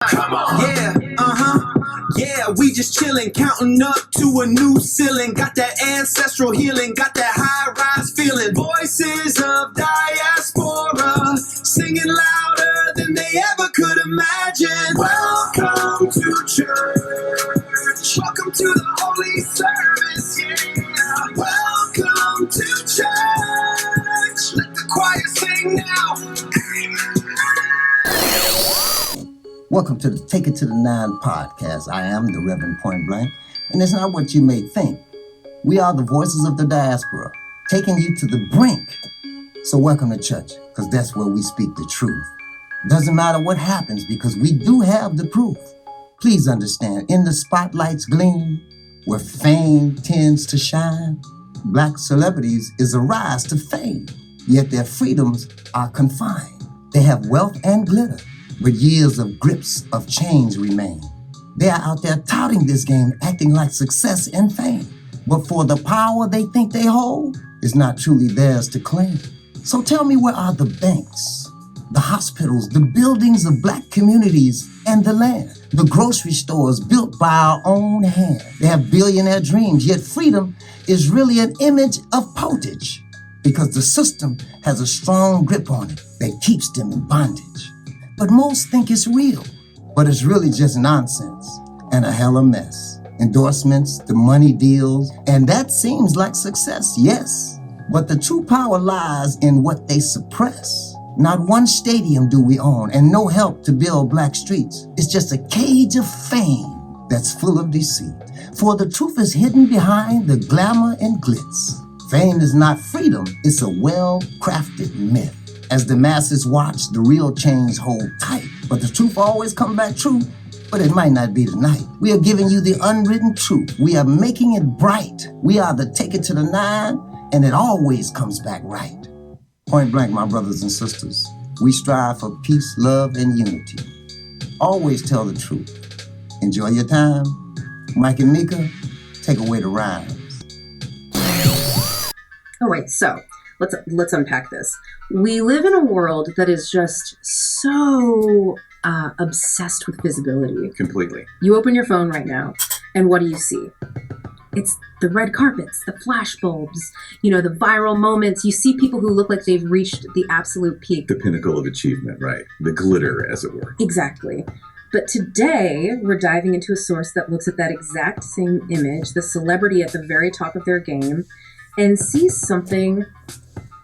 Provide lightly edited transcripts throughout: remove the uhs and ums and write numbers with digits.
Come on. Yeah, yeah, we just chillin', counting up to a new ceiling. Got that ancestral healing, got that high-rise feeling. Voices of diaspora, singing louder than they ever could imagine. Welcome to church. Welcome to the holy service, yeah. Welcome to church. Let the choir sing now. Welcome to the Take It to the Nine podcast. I am the Reverend Point Blank, and it's not what you may think. We are the voices of the diaspora, taking you to the brink. So welcome to church, because that's where we speak the truth. Doesn't matter what happens, because we do have the proof. Please understand, in the spotlight's gleam, where fame tends to shine, black celebrities is a rise to fame, yet their freedoms are confined. They have wealth and glitter, but years of grips of change remain. They are out there touting this game, acting like success and fame. But for the power they think they hold, is not truly theirs to claim. So tell me, where are the banks, the hospitals, the buildings of black communities, and the land? The grocery stores built by our own hand. They have billionaire dreams, yet freedom is really an image of pottage, because the system has a strong grip on it that keeps them in bondage. But most think it's real, but it's really just nonsense and a hella mess. Endorsements, the money deals, and that seems like success, yes. But the true power lies in what they suppress. Not one stadium do we own, and no help to build black streets. It's just a cage of fame that's full of deceit. For the truth is hidden behind the glamour and glitz. Fame is not freedom, it's a well-crafted myth. As the masses watch, the real chains hold tight. But the truth always comes back true, but it might not be tonight. We are giving you the unwritten truth. We are making it bright. We are the Take It to the Nine, and it always comes back right. Point blank, my brothers and sisters, we strive for peace, love, and unity. Always tell the truth. Enjoy your time. Mike and Mika, take away the rhymes. Oh, wait, so let's unpack this. We live in a world that is just so obsessed with visibility. Completely. You open your phone right now, and what do you see? It's the red carpets, the flash bulbs, the viral moments. You see people who look like they've reached the absolute peak. The pinnacle of achievement, right? The glitter, as it were. Exactly. But today, we're diving into a source that looks at that exact same image, the celebrity at the very top of their game, and sees something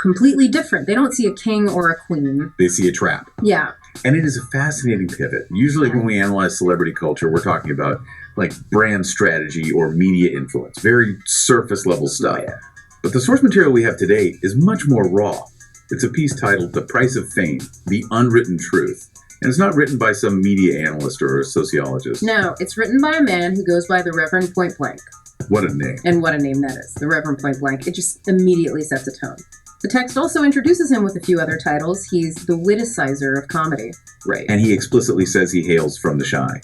completely different. They don't see a king or a queen. They see a trap. Yeah. And it is a fascinating pivot. Usually when we analyze celebrity culture, we're talking about like brand strategy or media influence, very surface level stuff. Oh, yeah. But the source material we have today is much more raw. It's a piece titled The Price of Fame, The Unwritten Truth. And it's not written by some media analyst or a sociologist. No, it's written by a man who goes by the Reverend Point Blank. What a name. And what a name that is. The Reverend Point Blank. It just immediately sets a tone. The text also introduces him with a few other titles. He's the witicizer of comedy. Right. And he explicitly says he hails from the Chi,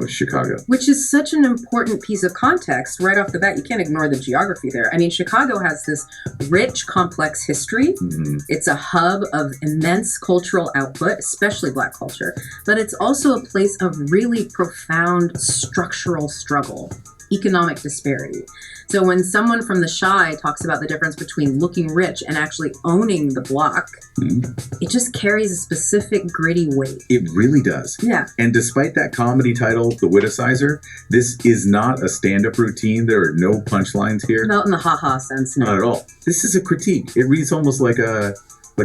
Chicago. Which is such an important piece of context right off the bat. You can't ignore the geography there. I mean, Chicago has this rich, complex history. Mm-hmm. It's a hub of immense cultural output, especially Black culture. But it's also a place of really profound structural struggle, economic disparity. So when someone from the Chi talks about the difference between looking rich and actually owning the block, it just carries a specific gritty weight. It really does. Yeah. And despite that comedy title, The Witicizer, this is not a stand-up routine. There are no punchlines here. Not in the ha-ha sense, no. Not at all. This is a critique. It reads almost like a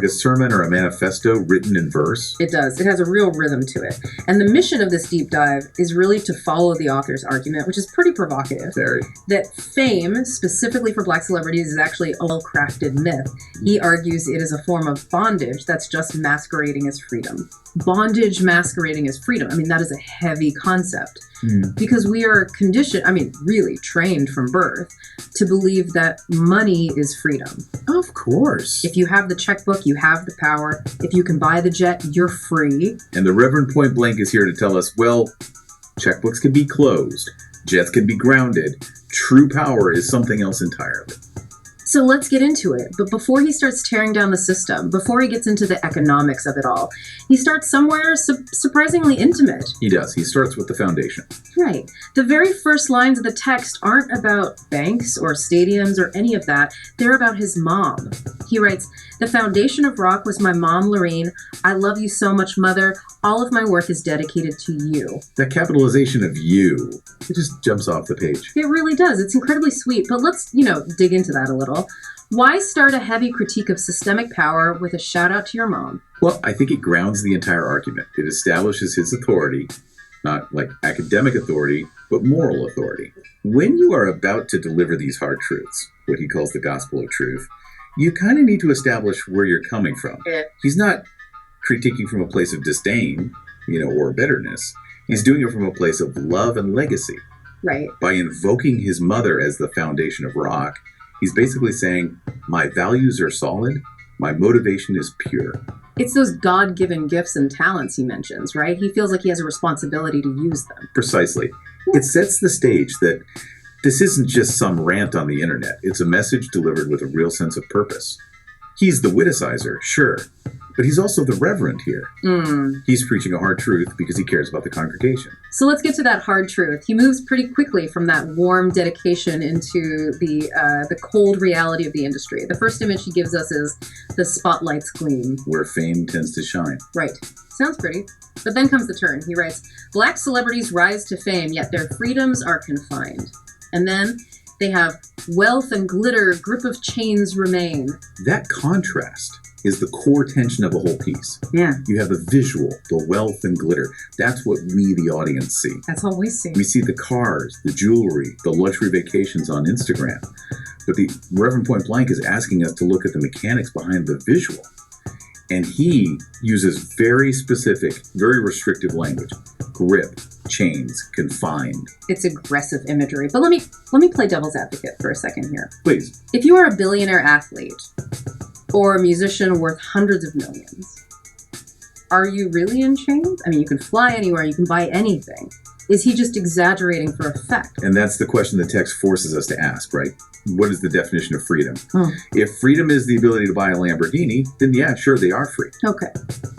sermon or a manifesto written in verse. It does. It has a real rhythm to it. And the mission of this deep dive is really to follow the author's argument, which is pretty provocative. Very. That fame, specifically for Black celebrities, is actually a well-crafted myth. He argues it is a form of bondage that's just masquerading as freedom. Bondage masquerading as freedom. I mean, that is a heavy concept. Because we are conditioned, really trained from birth to believe that money is freedom. Of course. If you have the checkbook, you have the power. If you can buy the jet, you're free. And the Reverend Point Blank is here to tell us, well, checkbooks can be closed, jets can be grounded. True power is something else entirely. So let's get into it. But before he starts tearing down the system, before he gets into the economics of it all, he starts somewhere surprisingly intimate. He does. He starts with the foundation. Right. The very first lines of the text aren't about banks or stadiums or any of that. They're about his mom. He writes, "The foundation of rock was my mom, Lorene. I love you so much, Mother. All of my work is dedicated to you." That capitalization of you, it just jumps off the page. It really does. It's incredibly sweet. But let's, dig into that a little. Why start a heavy critique of systemic power with a shout out to your mom? Well, I think it grounds the entire argument. It establishes his authority, not like academic authority, but moral authority. When you are about to deliver these hard truths, what he calls the gospel of truth, you kind of need to establish where you're coming from. Yeah. He's not critiquing from a place of disdain, or bitterness. He's doing it from a place of love and legacy. Right. By invoking his mother as the foundation of rock, he's basically saying, my values are solid, my motivation is pure. It's those God-given gifts and talents he mentions, right? He feels like he has a responsibility to use them. Precisely. It sets the stage that this isn't just some rant on the internet. It's a message delivered with a real sense of purpose. He's the witicizer, sure, but he's also the Reverend here. He's preaching a hard truth because he cares about the congregation. So let's get to that hard truth. He moves pretty quickly from that warm dedication into the cold reality of the industry. The first image he gives us is the spotlight's gleam. Where fame tends to shine. Right. Sounds pretty. But then comes the turn. He writes, "Black celebrities rise to fame, yet their freedoms are confined." And then they have wealth and glitter, grip of chains remain. That contrast is the core tension of the whole piece. Yeah. You have the visual, the wealth and glitter. That's what we, the audience, see. That's all we see. We see the cars, the jewelry, the luxury vacations on Instagram. But the Reverend Point Blank is asking us to look at the mechanics behind the visual. And he uses very specific, very restrictive language. Grip, chains, confined. It's aggressive imagery. But let me play devil's advocate for a second here. Please. If you are a billionaire athlete or a musician worth hundreds of millions, are you really in chains? I mean, you can fly anywhere, you can buy anything. Is he just exaggerating for effect? And that's the question the text forces us to ask, right? What is the definition of freedom? Oh. If freedom is the ability to buy a Lamborghini, then yeah, sure, they are free. Okay.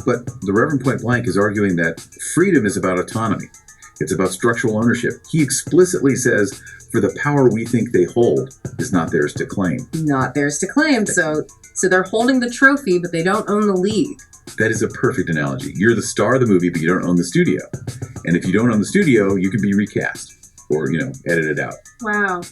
But the Reverend Point Blank is arguing that freedom is about autonomy. It's about structural ownership. He explicitly says, for the power we think they hold is not theirs to claim. Not theirs to claim. So they're holding the trophy, but they don't own the league. That is a perfect analogy. You're the star of the movie, but you don't own the studio. And if you don't own the studio, you can be recast or, edited out. Wow.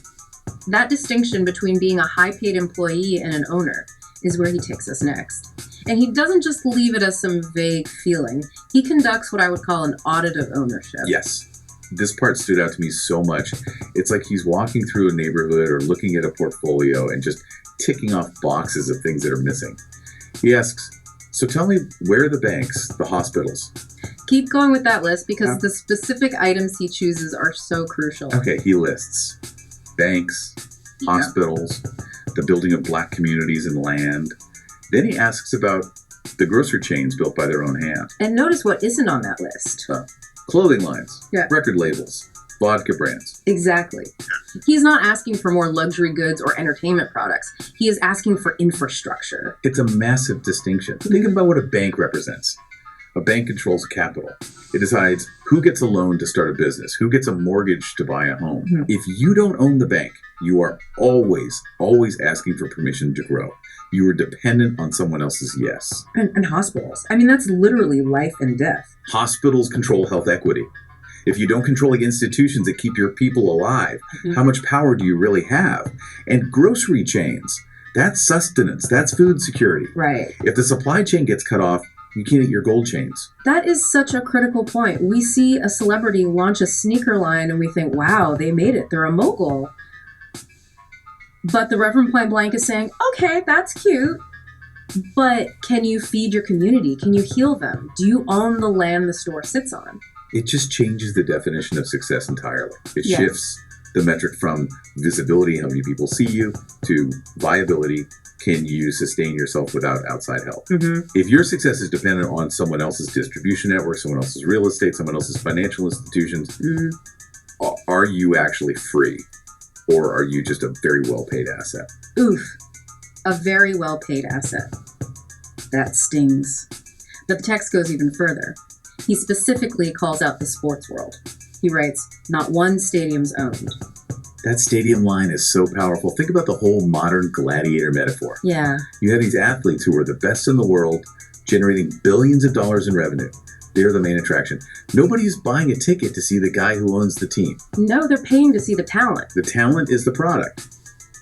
That distinction between being a high-paid employee and an owner is where he takes us next. And he doesn't just leave it as some vague feeling. He conducts what I would call an audit of ownership. Yes. This part stood out to me so much. It's like he's walking through a neighborhood or looking at a portfolio and just ticking off boxes of things that are missing. He asks, so tell me, where are the banks, the hospitals? Keep going with that list because the specific items he chooses are so crucial. Okay, he lists banks, hospitals, the building of black communities and land. Then he asks about the grocery chains built by their own hand. And notice what isn't on that list. Clothing lines, Yeah. record labels, vodka brands. Exactly. He's not asking for more luxury goods or entertainment products. He is asking for infrastructure. It's a massive distinction. Think about what a bank represents. A bank controls capital. It decides who gets a loan to start a business, who gets a mortgage to buy a home. Mhm. If you don't own the bank, you are always asking for permission to grow. You are dependent on someone else's yes. And hospitals. I mean, that's literally life and death. Hospitals control health equity. If you don't control the institutions that keep your people alive, how much power do you really have? And grocery chains, that's sustenance, that's food security. Right. If the supply chain gets cut off, you can't eat your gold chains. That is such a critical point. We see a celebrity launch a sneaker line and we think, wow, they made it. They're a mogul. But the Reverend Point Blank is saying, okay, that's cute. But can you feed your community? Can you heal them? Do you own the land the store sits on? It just changes the definition of success entirely. It Yes. shifts the metric from visibility, how many people see you, to viability. Can you sustain yourself without outside help? Mm-hmm. If your success is dependent on someone else's distribution network, someone else's real estate, someone else's financial institutions, are you actually free? Or are you just a very well-paid asset? Oof. A very well-paid asset. That stings. But the text goes even further. He specifically calls out the sports world. He writes, "Not one stadium's owned." That stadium line is so powerful. Think about the whole modern gladiator metaphor. Yeah. You have these athletes who are the best in the world, generating billions of dollars in revenue. They're the main attraction. Nobody's buying a ticket to see the guy who owns the team. No, they're paying to see the talent. The talent is the product.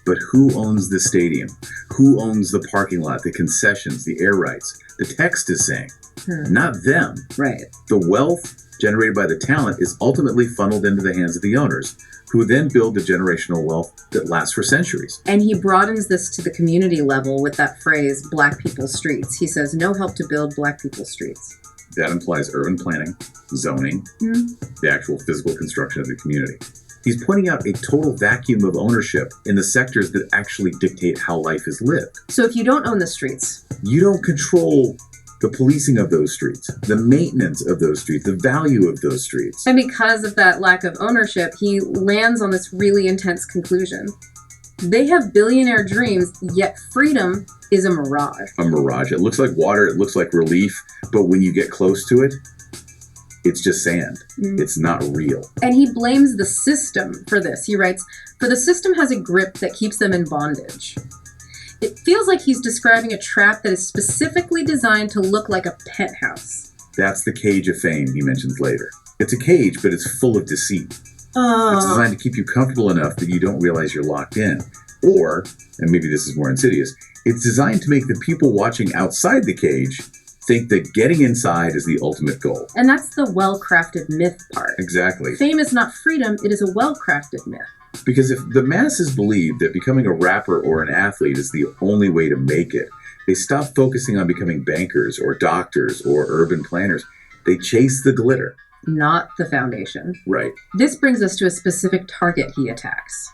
But who owns the stadium? Who owns the parking lot, the concessions, the air rights? The text is saying, not them. Right. The wealth generated by the talent is ultimately funneled into the hands of the owners, who then build the generational wealth that lasts for centuries. And he broadens this to the community level with that phrase, Black people's streets. He says, no help to build Black people's streets. That implies urban planning, zoning, the actual physical construction of the community. He's pointing out a total vacuum of ownership in the sectors that actually dictate how life is lived. So if you don't own the streets, you don't control the policing of those streets, the maintenance of those streets, the value of those streets. And because of that lack of ownership, he lands on this really intense conclusion. They have billionaire dreams, yet freedom is a mirage. A mirage. It looks like water, it looks like relief, but when you get close to it, it's just sand. It's not real. And he blames the system for this. He writes, "For the system has a grip that keeps them in bondage." It feels like he's describing a trap that is specifically designed to look like a penthouse. That's the cage of fame, he mentions later. It's a cage, but it's full of deceit. It's designed to keep you comfortable enough that you don't realize you're locked in. Or, and maybe this is more insidious, it's designed to make the people watching outside the cage think that getting inside is the ultimate goal. And that's the well-crafted myth part. Exactly. Fame is not freedom, it is a well-crafted myth. Because if the masses believe that becoming a rapper or an athlete is the only way to make it, they stop focusing on becoming bankers or doctors or urban planners. They chase the glitter. Not the foundation. Right. This brings us to a specific target he attacks.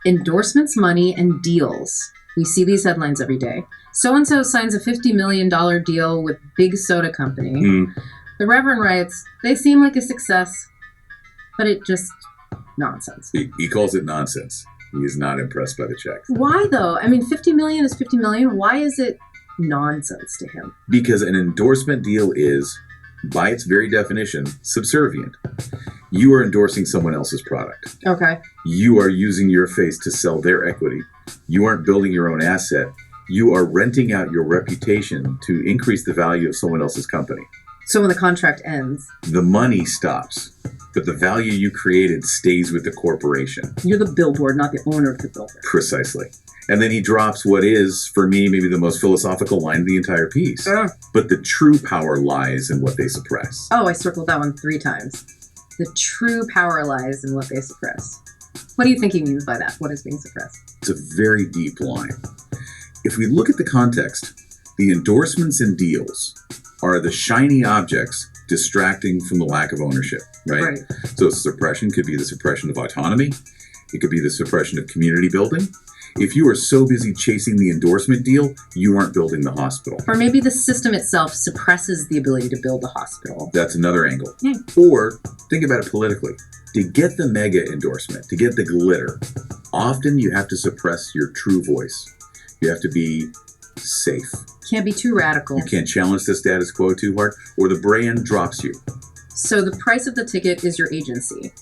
Endorsements, money, and deals. We see these headlines every day. So-and-so signs a $50 million deal with big soda company. The Reverend writes, they seem like a success, but it just nonsense. He calls it nonsense. He is not impressed by the checks. Why though? I mean, 50 million is 50 million. Why is it nonsense to him? Because an endorsement deal is, by its very definition, subservient. You are endorsing someone else's product. Okay. You are using your face to sell their equity. You aren't building your own asset. You are renting out your reputation to increase the value of someone else's company. So when the contract ends, the money stops, but the value you created stays with the corporation. You're the billboard, not the owner of the billboard. Precisely. And then he drops what is, for me, maybe the most philosophical line of the entire piece. But the true power lies in what they suppress. Oh, I circled that one 3 times. The true power lies in what they suppress. What do you think he means by that? What is being suppressed? It's a very deep line. If we look at the context, the endorsements and deals are the shiny objects distracting from the lack of ownership, right? So suppression could be the suppression of autonomy. It could be the suppression of community building. If you are so busy chasing the endorsement deal, you aren't building the hospital. Or maybe the system itself suppresses the ability to build a hospital. That's another angle. Or think about it politically. To get the mega endorsement, to get the glitter, often you have to suppress your true voice. You have to be safe. Can't be too radical. You can't challenge the status quo too hard, or the brand drops you. So the price of the ticket is your agency.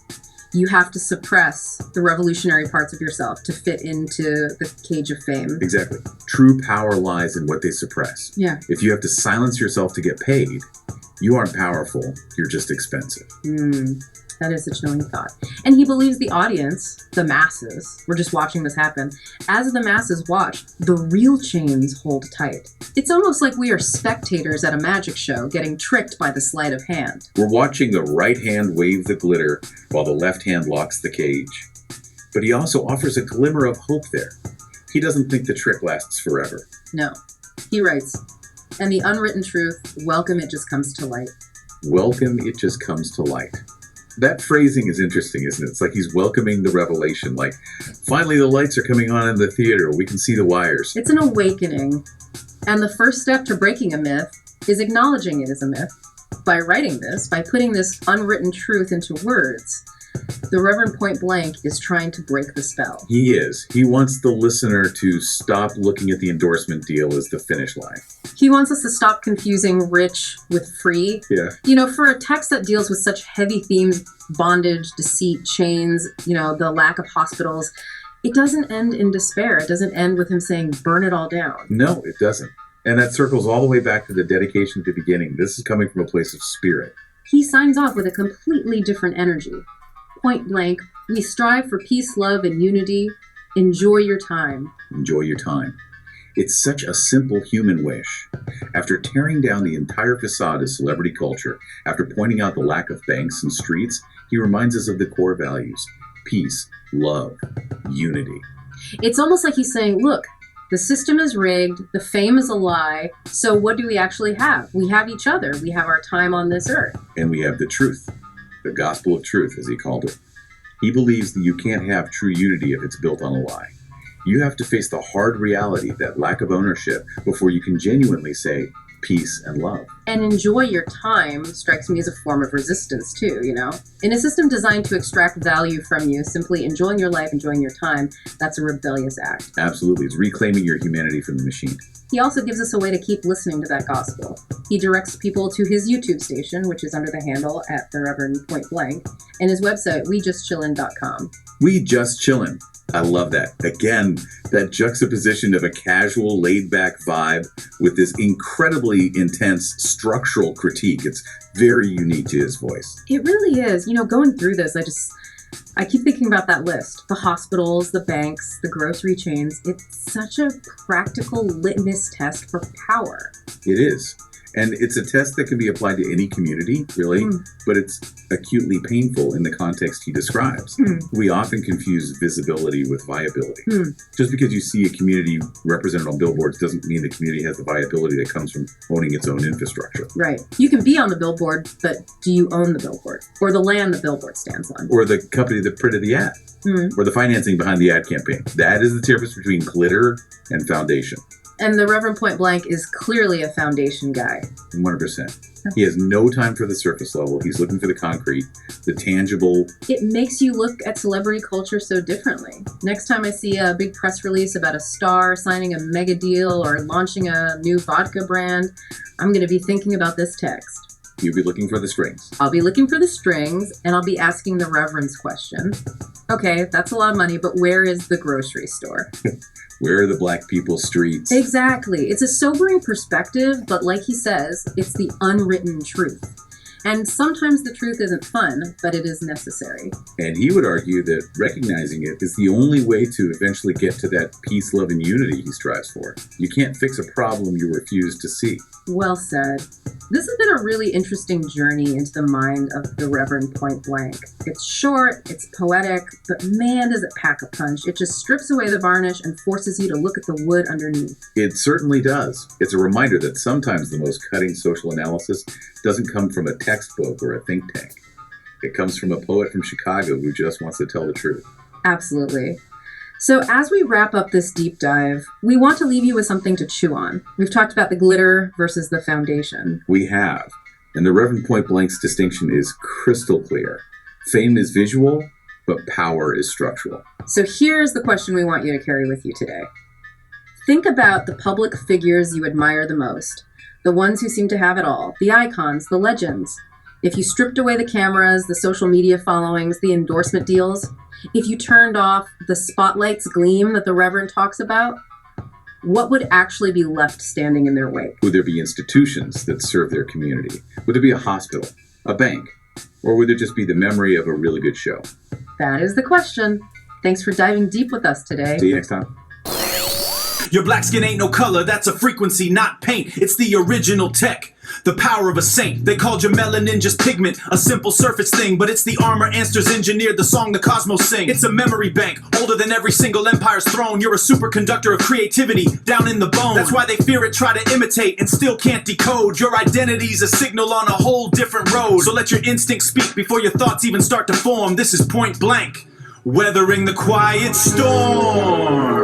You have to suppress the revolutionary parts of yourself to fit into the cage of fame. Exactly. True power lies in what they suppress. Yeah. If you have to silence yourself to get paid, you aren't powerful. You're just expensive. That is a chilling thought. And he believes the audience, the masses, we're just watching this happen. As the masses watch, the real chains hold tight. It's almost like we are spectators at a magic show getting tricked by the sleight of hand. We're watching the right hand wave the glitter while the left hand locks the cage. But he also offers a glimmer of hope there. He doesn't think the trick lasts forever. No. He writes, and the unwritten truth, welcome it just comes to light. Welcome it just comes to light. That phrasing is interesting, isn't it? It's like he's welcoming the revelation. Like, finally the lights are coming on in the theater. We can see the wires. It's an awakening. And the first step to breaking a myth is acknowledging it as a myth. By writing this, by putting this unwritten truth into words, The Reverend Point Blank is trying to break the spell. He is. He wants the listener to stop looking at the endorsement deal as the finish line. He wants us to stop confusing rich with free. Yeah. You know, for a text that deals with such heavy themes, bondage, deceit, chains, you know, the lack of hospitals, it doesn't end in despair. It doesn't end with him saying, burn it all down. No, it doesn't. And that circles all the way back to the dedication at the beginning. This is coming from a place of spirit. He signs off with a completely different energy. Point blank, we strive for peace, love, and unity. Enjoy your time. Enjoy your time. It's such a simple human wish. After tearing down the entire facade of celebrity culture, after pointing out the lack of banks and streets, he reminds us of the core values: peace, love, unity. It's almost like he's saying, look, the system is rigged, the fame is a lie, so what do we actually have? We have each other. We have our time on this earth. And we have the truth. The gospel of truth, as he called it. He believes that you can't have true unity if it's built on a lie. You have to face the hard reality, that lack of ownership, before you can genuinely say peace and love. And enjoy your time strikes me as a form of resistance too, you know? In a system designed to extract value from you, simply enjoying your life, enjoying your time, that's a rebellious act. Absolutely. It's reclaiming your humanity from the machine. He also gives us a way to keep listening to that gospel. He directs people to his YouTube station, which is under the handle at the Reverend Point Blank, and his website, WeJustChillin.com. We Just Chillin. I love that. Again, that juxtaposition of a casual, laid-back vibe with this incredibly intense structural critique. It's very unique to his voice. It really is. You know, going through this, I keep thinking about that list. The hospitals, the banks, the grocery chains. It's such a practical litmus test for power. It is. And it's a test that can be applied to any community, really, but it's acutely painful in the context he describes. We often confuse visibility with viability. Just because you see a community represented on billboards doesn't mean the community has the viability that comes from owning its own infrastructure. Right. You can be on the billboard, but do you own the billboard? Or the land the billboard stands on? Or the company that printed the ad? Or the financing behind the ad campaign? That is the difference between glitter and foundation. And the Reverend Point Blank is clearly a foundation guy. 100%. He has no time for the surface level. He's looking for the concrete, the tangible. It makes you look at celebrity culture so differently. Next time I see a big press release about a star signing a mega deal or launching a new vodka brand, I'm going to be thinking about this text. You'll be looking for the strings. I'll be looking for the strings, and I'll be asking the Reverend's question. Okay, that's a lot of money, but where is the grocery store? Where are the black people's streets? Exactly. It's a sobering perspective, but like he says, it's the unwritten truth. And sometimes the truth isn't fun, but it is necessary. And he would argue that recognizing it is the only way to eventually get to that peace, love, and unity he strives for. You can't fix a problem you refuse to see. Well said. This has been a really interesting journey into the mind of the Reverend Point Blank. It's short, it's poetic, but man, does it pack a punch. It just strips away the varnish and forces you to look at the wood underneath. It certainly does. It's a reminder that sometimes the most cutting social analysis doesn't come from a textbook or a think tank. It comes from a poet from Chicago who just wants to tell the truth. Absolutely. So as we wrap up this deep dive, we want to leave you with something to chew on. We've talked about the glitter versus the foundation. We have. And the Reverend Point Blank's distinction is crystal clear. Fame is visual, but power is structural. So here's the question we want you to carry with you today. Think about the public figures you admire the most. The ones who seem to have it all. The icons, the legends. If you stripped away the cameras, the social media followings, the endorsement deals, if you turned off the spotlight's gleam that the Reverend talks about, what would actually be left standing in their wake? Would there be institutions that serve their community? Would there be a hospital, a bank, or would there just be the memory of a really good show? That is the question. Thanks for diving deep with us today. See you next time. Your black skin ain't no color, that's a frequency, not paint. It's the original tech, the power of a saint. They called your melanin just pigment, a simple surface thing, but it's the armor ancestors engineered the song the cosmos sing. It's a memory bank, older than every single empire's throne. You're a superconductor of creativity, down in the bone. That's why they fear it, try to imitate, and still can't decode. Your identity's a signal on a whole different road. So let your instincts speak before your thoughts even start to form. This is Point Blank, weathering the quiet storm.